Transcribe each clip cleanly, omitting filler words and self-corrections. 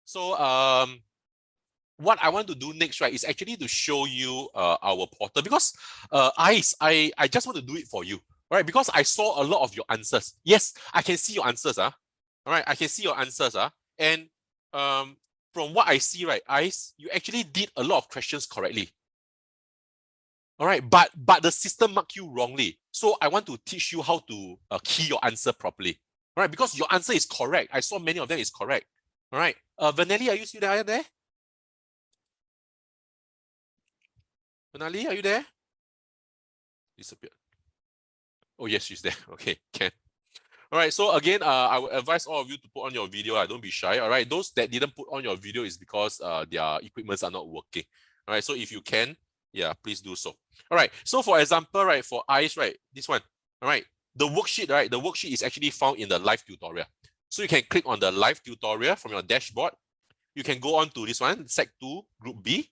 So what I want to do next, right, is actually to show you our portal, because I just want to do it for you, all right? Because I saw a lot of your answers. Yes, I can see your answers, all right? I can see your answers, and from what I see, right, you actually did a lot of questions correctly. All right, but the system marked you wrongly. So I want to teach you how to key your answer properly. All right, because your answer is correct. I saw many of them is correct. All right, Vanelli, are you still there? Vanelli, are you there? Disappeared. Oh yes, she's there. Okay, can. All right, so again, I would advise all of you to put on your video. Don't be shy. All right, those that didn't put on your video is because their equipments are not working. All right, so if you can, yeah, please do so. All right, so for example, right, for eyes, right, this one, all right, the worksheet, right, the worksheet is actually found in the live tutorial. So you can click on the live tutorial from your dashboard. You can go on to this one, Sec 2, Group B.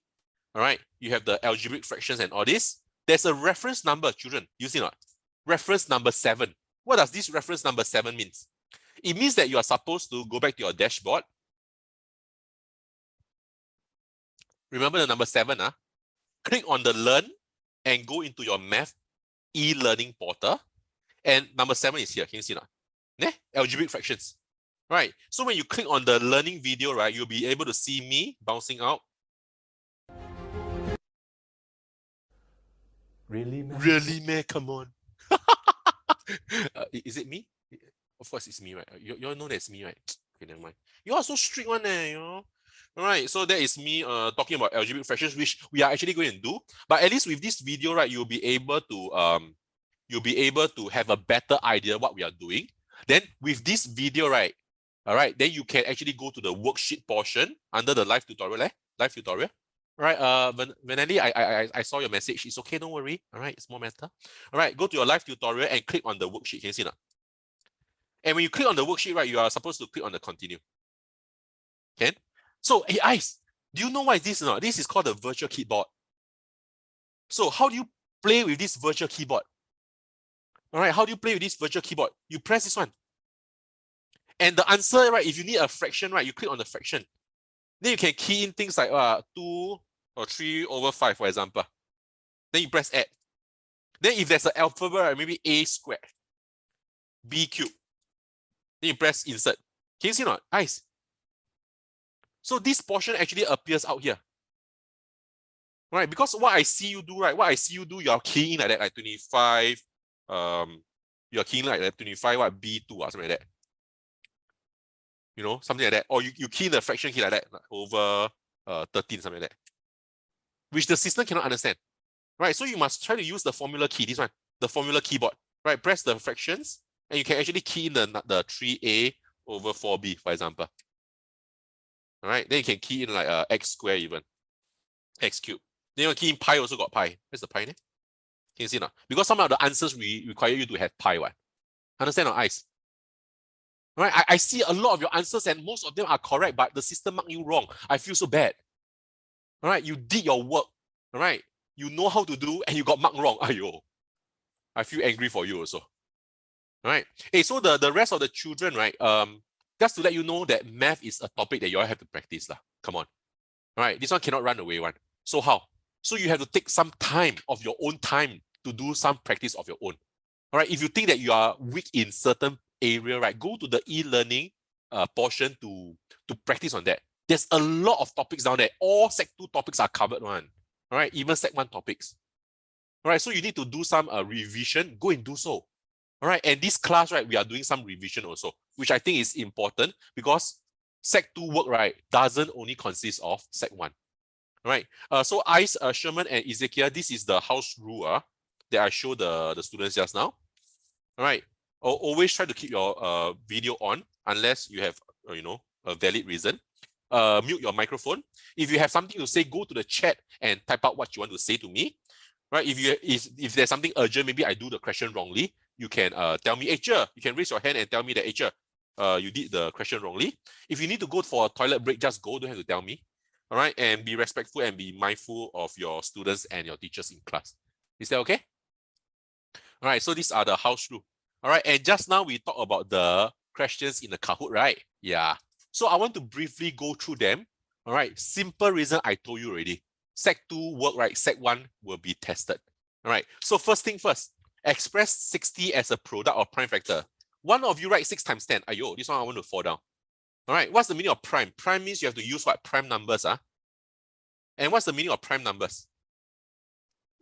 All right, you have the algebraic fractions and all this. There's a reference number, children. You see not? Reference number 7. What does this reference number 7 means? It means that you are supposed to go back to your dashboard. Remember the number 7, click on the learn and go into your math e-learning portal. And number 7 is here. Can you see that? Algebraic fractions. Right. So when you click on the learning video, right, you'll be able to see me bouncing out. Really, man? Really, man? Come on. Is it me? Of course, it's me, right? You all know that's me, right? Okay, never mind. You are so strict one, you know. All right, so that is me talking about algebraic fractions, which we are actually going to do. But at least with this video, right, you'll be able to have a better idea what we are doing. Then with this video, right, all right, then you can actually go to the worksheet portion under the live tutorial, live tutorial. Right, Vanelli, I saw your message. It's okay, don't worry. All right, it's more matter. All right, go to your live tutorial and click on the worksheet. Can you see now? And when you click on the worksheet, right, you are supposed to click on the continue. Okay? So, hey, Ice, do you know what this is? This is called the virtual keyboard. So, how do you play with this virtual keyboard? All right, how do you play with this virtual keyboard? You press this one. And the answer, right, if you need a fraction, right, you click on the fraction. Then you can key in things like 2 or 3 over 5, for example. Then you press add. Then if there's an alphabet, right, maybe a squared, b cubed. Then you press insert. Can you see not? Nice. So this portion actually appears out here. Right? Because what I see you do, right? What I see you do, you're keying in like that, like 25. You're keying like that 25, what, B2 or something like that. You know, something like that. Or you key in the fraction key like that, like over 13, something like that. Which the system cannot understand. Right? So you must try to use the formula key, this one, the formula keyboard. Right? Press the fractions, and you can actually key in the 3a over 4b, for example. All right, then you can key in like x squared even, x cubed. Then you key in pi, also got pi. Where's the pi? Can you see now? Because some of the answers require you to have pi one. Understand or eyes? All right, I see a lot of your answers and most of them are correct, but the system marked you wrong. I feel so bad. All right, you did your work. All right, you know how to do and you got marked wrong. Ayo, I feel angry for you also. All right. Hey, so the rest of the children, right? Just to let you know that math is a topic that you all have to practice. Come on. All right, this one cannot run away one. So how? So you have to take some time of your own time to do some practice of your own. All right, if you think that you are weak in certain area, right, go to the e-learning portion to practice on that. There's a lot of topics down there. All Sec 2 topics are covered one. All right, even Sec 1 topics. All right, so you need to do some revision. Go and do so. All right, and this class, right, we are doing some revision also, which I think is important because Sec 2 work, right, doesn't only consist of Sec 1. All right, so Ice, Sherman, and Ezekiel, this is the house rule that I showed the students just now. All right, always try to keep your video on unless you have, a valid reason. Mute your microphone. If you have something to say, go to the chat and type out what you want to say to me. Right, if there's something urgent, maybe I do the question wrongly, you can tell me, hey, you can raise your hand and tell me that, hey, you did the question wrongly. If you need to go for a toilet break, just go, don't have to tell me. All right, and be respectful and be mindful of your students and your teachers in class. Is that okay? All right, so these are the house rules. All right, and just now we talked about the questions in the Kahoot, right? Yeah. So I want to briefly go through them. All right, simple reason I told you already. Sec 2 work, right? Sec 1 will be tested. All right, so first thing first, express 60 as a product of prime factor. One of you write 6 times 10. Ayo, this one I want to fall down. All right, what's the meaning of prime? Prime means you have to use what? Prime numbers. And what's the meaning of prime numbers?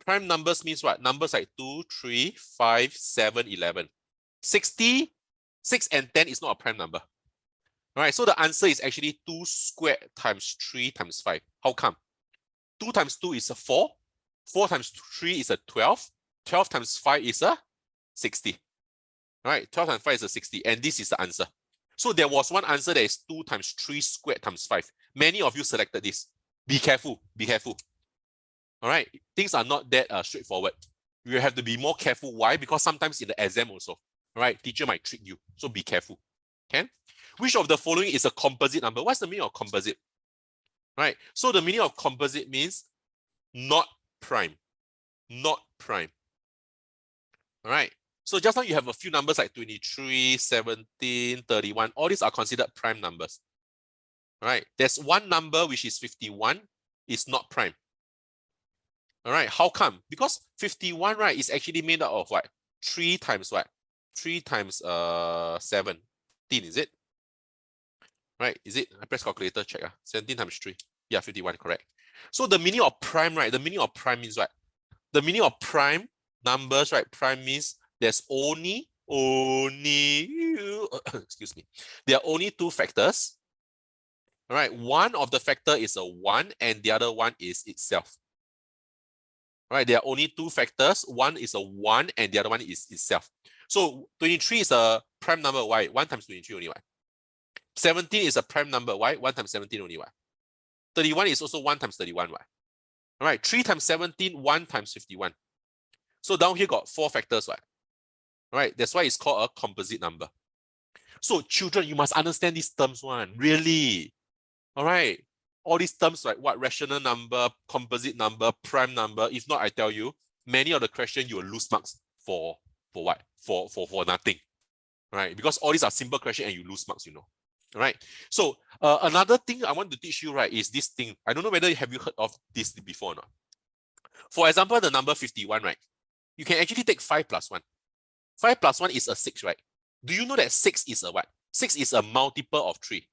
Prime numbers means what? Numbers like 2, 3, 5, 7, 11. 60, 6 and 10 is not a prime number. All right, so the answer is actually 2 squared times 3 times 5. How come? 2 times 2 is a 4. 4 times 3 is a 12. 12 times 5 is a 60. All right, 12 times 5 is a 60. And this is the answer. So there was one answer that is 2 times 3 squared times 5. Many of you selected this. Be careful. Be careful. All right, things are not that straightforward. You have to be more careful. Why? Because sometimes in the exam also, all right, teacher might trick you. So be careful. Okay? Which of the following is a composite number? What's the meaning of composite? Right. So the meaning of composite means not prime. Not prime. All right. So just now you have a few numbers like 23, 17, 31. All these are considered prime numbers. All right. There's one number which is 51. It's not prime. All right. How come? Because 51, right, is actually made out of what? 3 times what? 3 times 17, is it? Right, is it? I press calculator, check. 17 times 3. Yeah, 51, correct. So the meaning of prime, right? The meaning of prime means what? The meaning of prime numbers, right? Prime means there's only, excuse me. There are only 2 factors. All right, one of the factor is a 1 and the other one is itself. All right, there are only 2 factors. One is a 1 and the other one is itself. So 23 is a prime number. Why? 1 times 23 only. Why? 17 is a prime number. Why? 1 times 17 only. Why? 31 is also 1 times 31. Why? All right, 3 times 17, 1 times 51. So down here got 4 factors. Why? All right, that's why it's called a composite number. So children, you must understand these terms one. Really. All right. All these terms like what? Rational number, composite number, prime number. If not, I tell you, many of the questions you will lose marks for what? For nothing. All right, because all these are simple questions and you lose marks, you know. All right. So another thing I want to teach you, right, is this thing. I don't know whether have you heard of this before or not. For example, the number 51, right? You can actually take 5 plus 1. 5 plus 1 is a 6, right? Do you know that 6 is a what? 6 is a multiple of 3.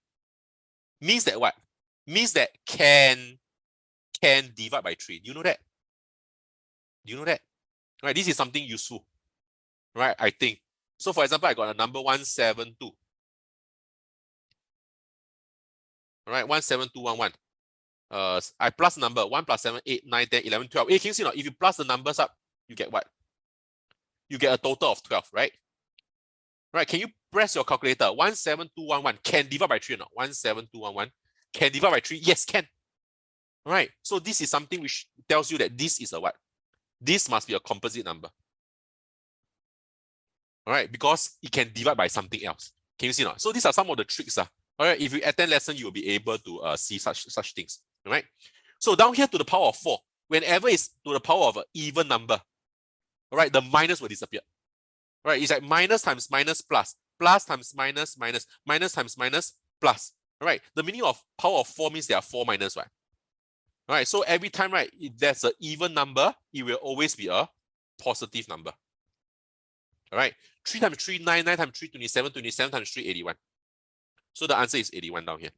Means that what? Means that can divide by 3. Do you know that? Do you know that? Right, this is something useful. Right, I think. So for example, I got a number 172. All right, 17211. I plus number 1 plus 7, 8, 9, 10, 11, 12. Hey, can you see not? If you plus the numbers up, you get what? You get a total of 12, right? Right, can you press your calculator? 17211 can divide by 3 or not? 17211 can divide by 3? Yes, can. All right, so this is something which tells you that this is a what? This must be a composite number. All right, because it can divide by something else. Can you see not? So these are some of the tricks. All right, if you attend lesson, you will be able to see such things. All right. So down here to the power of 4, whenever it's to the power of an even number, all right, the minus will disappear. All right, it's like minus times minus plus, plus times minus minus, minus times minus plus. All right, the meaning of power of 4 means there are 4 minus, right? All right, so every time, right, if there's an even number, it will always be a positive number. All right, 3 times 3, 9, 9 times 3, 27, 27 times 3, 81. So the answer is 81 down here.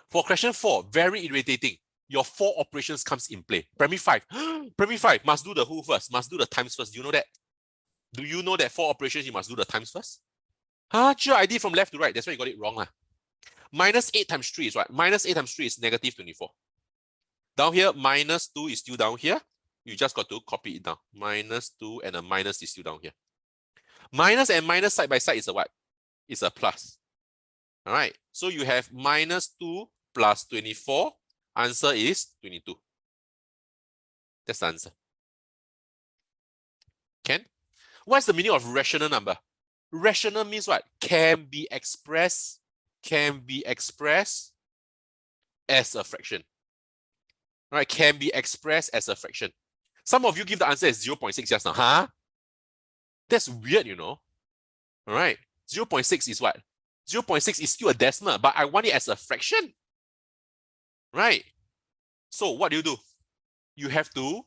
For question 4, very irritating. Your 4 operations comes in play. Primary 5. Primary 5 must do the who first, must do the times first. Do you know that? Do you know that 4 operations you must do the times first? Sure, I did from left to right. That's why you got it wrong. Minus 8 times 3 is what? Minus 8 times 3 is negative 24. Down here, minus 2 is still down here. You just got to copy it down. Minus 2 and a minus is still down here. Minus and minus side by side is a what? It's a plus. All right. So you have minus 2 plus 24. Answer is 22. That's the answer. Can? What's the meaning of rational number? Rational means what? Can be expressed as a fraction. All right, can be expressed as a fraction. Some of you give the answer as 0.6 just now. Huh? That's weird, you know. All right, 0.6 is what? 0.6 is still a decimal, but I want it as a fraction, right? So what do? You have to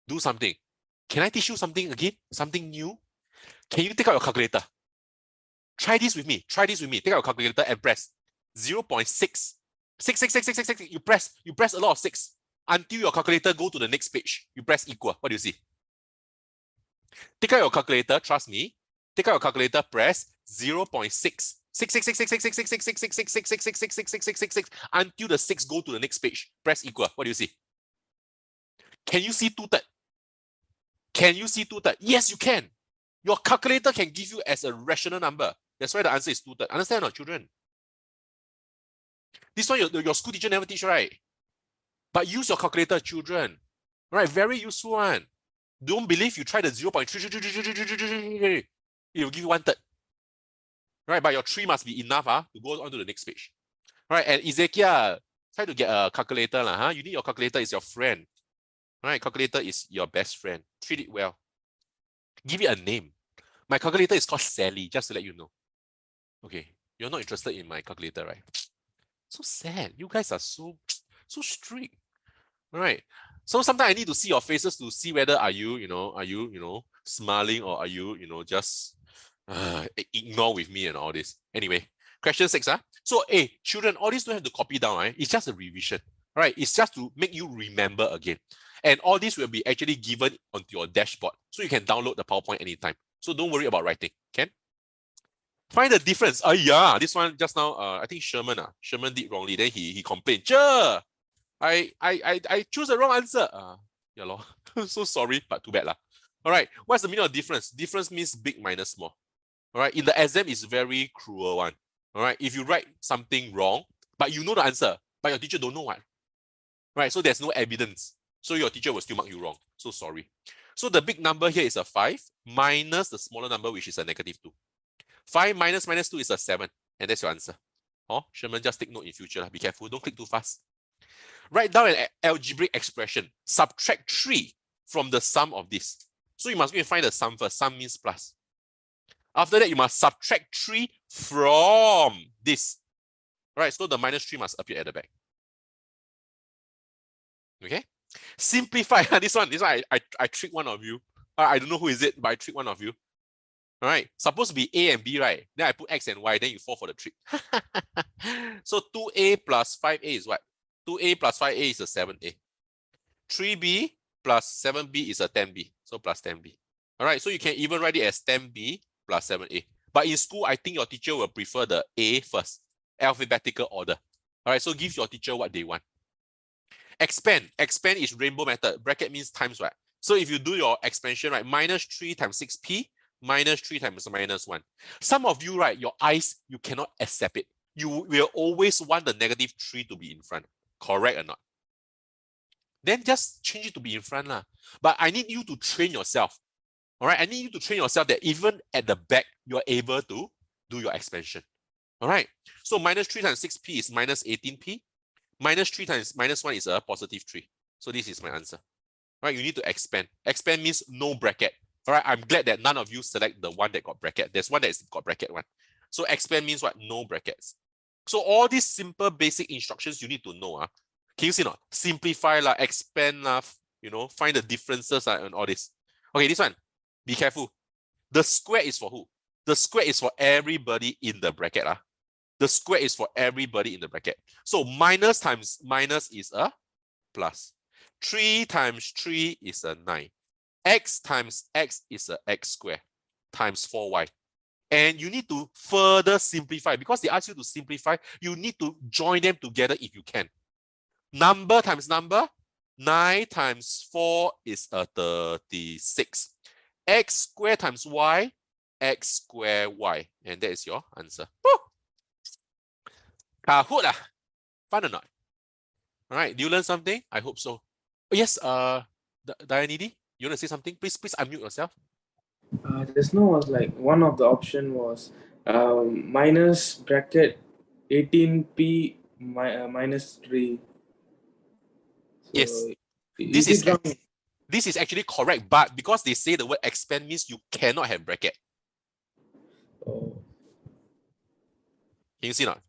do something. Can I teach you something again? Something new? Can you take out your calculator? Try this with me. Take out your calculator and press 0.6. 6. You press a lot of 6 until your calculator go to the next page. You press equal. What do you see? Take out your calculator, trust me. Take out your calculator, press 0.6. 6 until the 6 go to the next page. Press equal. What do you see? Can you see 2/3? Can you see 2/3? Yes, you can. Your calculator can give you as a rational number. That's why the answer is 2/3. Understand or not, children? This one your school teacher never teach, right? But use your calculator, children. Right? Very useful one. Don't believe you try the 0.3. It will give you 1/3. Right? But your 3 must be enough to go on to the next page. Right? And Ezekiel, try to get a calculator. You need your calculator, is your friend. Right? Calculator is your best friend. Treat it well. Give it a name. My calculator is called Sally, just to let you know. Okay. You're not interested in my calculator, right? So sad. You guys are so strict. All right. So sometimes I need to see your faces to see whether are you smiling, or are you, just ignore with me and all this. Anyway, question 6. So, children, all this don't have to copy down, right? It's just a revision. Right? It's just to make you remember again. And all this will be actually given onto your dashboard. So you can download the PowerPoint anytime. So don't worry about writing. Can? Find the difference. Yeah, this one just now, I think Sherman did wrongly. Then he complained. Sure, I choose the wrong answer. Yeah, lor. So sorry, but too bad lah. All right, what's the meaning of difference? Difference means big minus small. All right, in the exam, it's very cruel one. All right, if you write something wrong, but you know the answer, but your teacher don't know what. Right, so there's no evidence. So your teacher will still mark you wrong. So sorry. So the big number here is a 5 minus the smaller number, which is a -2. 5 minus -2 is a 7. And that's your answer. Sherman, just take note in future. Be careful. Don't click too fast. Write down an algebraic expression. Subtract 3 from the sum of this. So you must go and find the sum first. Sum means plus. After that, you must subtract 3 from this. Right, so the -3 must appear at the back. Okay? Simplify. This one I trick one of you. I don't know who is it, but I trick one of you. All right, supposed to be A and B, right? Then I put X and Y, then you fall for the trick. So 2A plus 5A is what? 2A plus 5A is a 7A. 3B plus 7B is a 10B. So plus 10B. All right, so you can even write it as 10B plus 7A. But in school, I think your teacher will prefer the A first, alphabetical order. All right, so give your teacher what they want. Expand. Expand is rainbow method. Bracket means times, right? So if you do your expansion, right, -3 times 6P, -3 times -1. Some of you, right, your eyes, you cannot accept it. You will always want the -3 to be in front. Correct or not? Then just change it to be in front. But I need you to train yourself. All right, I need you to train yourself that even at the back, you're able to do your expansion. All right, so -3 times 6P is -18P. -3 times -1 is a +3. So this is my answer. All right, you need to expand. Expand means no bracket. All right, I'm glad that none of you select the one that got bracket. There's one that's got bracket one. So expand means what? No brackets. So all these simple basic instructions you need to know. Can you see not? Simplify, expand, find the differences and all this. Okay, this one, be careful. The square is for who? The square is for everybody in the bracket. The square is for everybody in the bracket. So minus times minus is a plus. 3 times 3 is a 9. X times X is a X squared times 4Y. And you need to further simplify. Because they ask you to simplify, you need to join them together if you can. Number times number, 9 times 4 is a 36. X squared times Y, X squared Y. And that is your answer. Woo! Kahoot, fun or not? All right, do you learn something? I hope so. Oh, yes, Dayanidi, you want to say something? Please unmute yourself. Just now was like one of the option was minus bracket 18p minus 3. So yes, this is actually correct, but because they say the word expand means you cannot have bracket. Oh. Can you see not?